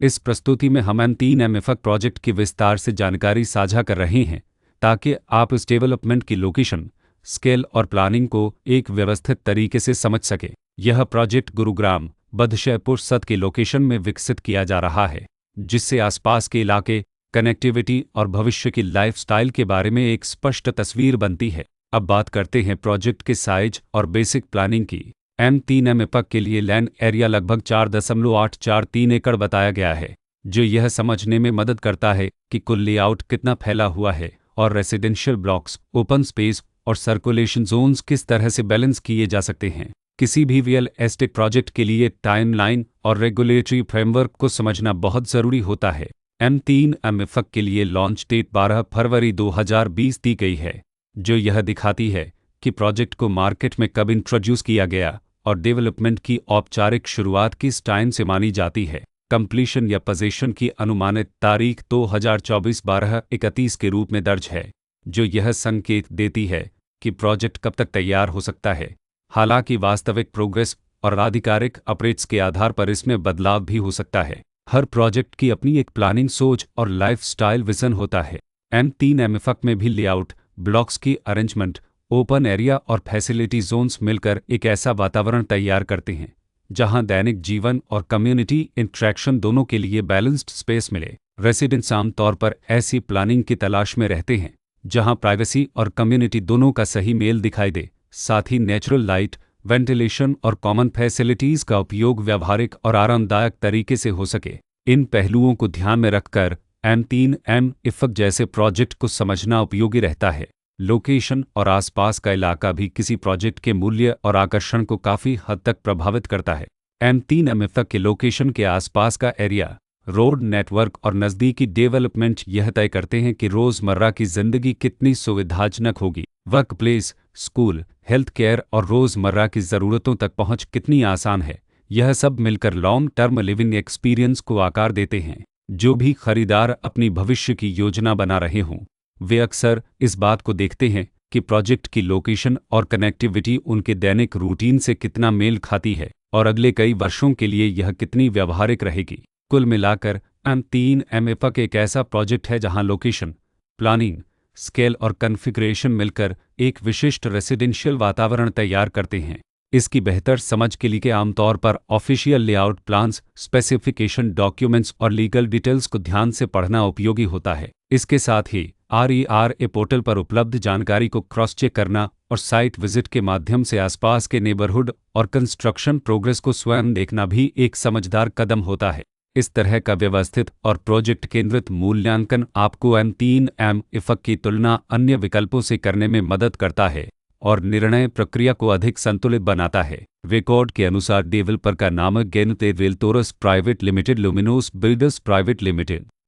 इस प्रस्तुति में हम M3M प्रोजेक्ट की विस्तार से जानकारी साझा कर रहे हैं ताकि आप इस डेवलपमेंट की लोकेशन, स्केल और प्लानिंग को एक व्यवस्थित तरीके से समझ सकें। यह प्रोजेक्ट गुरुग्राम, बदशहपुर सत के लोकेशन में विकसित किया जा रहा है, जिससे आसपास के इलाके, कनेक्टिविटी और भविष्य की लाइफस्टाइल के बारे में एक स्पष्ट तस्वीर बनती है। अब बात करते हैं प्रोजेक्ट के साइज और बेसिक प्लानिंग की। M3M के लिए लैंड एरिया लगभग 4.843 एकड़ बताया गया है, जो यह समझने में मदद करता है कि कुल लेआउट कितना फैला हुआ है और रेसिडेंशियल ब्लॉक्स, ओपन स्पेस और सर्कुलेशन जोन्स किस तरह से बैलेंस किए जा सकते हैं। किसी भी रियल एस्टेट प्रोजेक्ट के लिए टाइमलाइन और रेगुलेटरी फ्रेमवर्क को समझना बहुत ज़रूरी होता है। M3M के लिए लॉन्च डेट 12 फरवरी 2020 दी गई है, जो यह दिखाती है कि प्रोजेक्ट को मार्केट में कब इंट्रोड्यूस किया गया और डेवलपमेंट की औपचारिक शुरुआत किस टाइम से मानी जाती है। कंप्लीशन या पोजीशन की अनुमानित तारीख 2024-12-31 के रूप में दर्ज है, जो यह संकेत देती है कि प्रोजेक्ट कब तक तैयार हो सकता है। हालांकि वास्तविक प्रोग्रेस और आधिकारिक अपडेट्स के आधार पर इसमें बदलाव भी हो सकता है। हर प्रोजेक्ट की अपनी एक प्लानिंग सोच और लाइफस्टाइल विजन होता है। M3M में भी लेआउट, ब्लॉक्स की अरेंजमेंट, ओपन एरिया और फैसिलिटी जोन्स मिलकर एक ऐसा वातावरण तैयार करते हैं जहां दैनिक जीवन और कम्युनिटी इंटरेक्शन दोनों के लिए बैलेंस्ड स्पेस मिले। रेसिडेंट्स आमतौर पर ऐसी प्लानिंग की तलाश में रहते हैं जहां प्राइवेसी और कम्युनिटी दोनों का सही मेल दिखाई दे। साथ ही नेचुरल लाइट, वेंटिलेशन और कॉमन फैसिलिटीज़ का उपयोग व्यावहारिक और आरामदायक तरीके से हो सके। इन पहलुओं को ध्यान में रखकर M3M जैसे प्रोजेक्ट को समझना उपयोगी रहता है। लोकेशन और आसपास का इलाका भी किसी प्रोजेक्ट के मूल्य और आकर्षण को काफ़ी हद तक प्रभावित करता है। M3M के लोकेशन के आसपास का एरिया, रोड नेटवर्क और नज़दीकी डेवलपमेंट यह तय करते हैं कि रोज़मर्रा की ज़िंदगी कितनी सुविधाजनक होगी। Work place, school, health care और रोज़मर्रा की ज़रूरतों तक पहुंच कितनी आसान है। यह सब मिलकर लॉन्ग टर्म लिविंग एक्सपीरियंस को आकार देते हैं। जो भी खरीदार अपनी भविष्य की योजना बना रहे हों, वे अक्सर इस बात को देखते हैं कि प्रोजेक्ट की लोकेशन और कनेक्टिविटी उनके दैनिक रूटीन से कितना मेल खाती है और अगले कई वर्षों के लिए यह कितनी व्यावहारिक रहेगी। कुल मिलाकर M3M एक ऐसा प्रोजेक्ट है जहां लोकेशन, प्लानिंग, स्केल और कॉन्फ़िगरेशन मिलकर एक विशिष्ट रेसिडेंशियल वातावरण तैयार करते हैं। इसकी बेहतर समझ के लिए आमतौर पर official layout plans, specification documents और लीगल डिटेल्स को ध्यान से पढ़ना उपयोगी होता है। इसके साथ ही RERA पोर्टल पर उपलब्ध जानकारी को क्रॉस चेक करना और साइट विजिट के माध्यम से आसपास के नेबरहुड और कंस्ट्रक्शन प्रोग्रेस को स्वयं देखना भी एक समझदार कदम होता है। इस तरह का व्यवस्थित और प्रोजेक्ट केंद्रित मूल्यांकन आपको M3M की तुलना अन्य विकल्पों से करने में मदद करता है और निर्णय प्रक्रिया को अधिक संतुलित बनाता है। रिकॉर्ड के अनुसार डेवलपर का नाम गेनते वेल्तोरस private limited, Luminous builders private limited.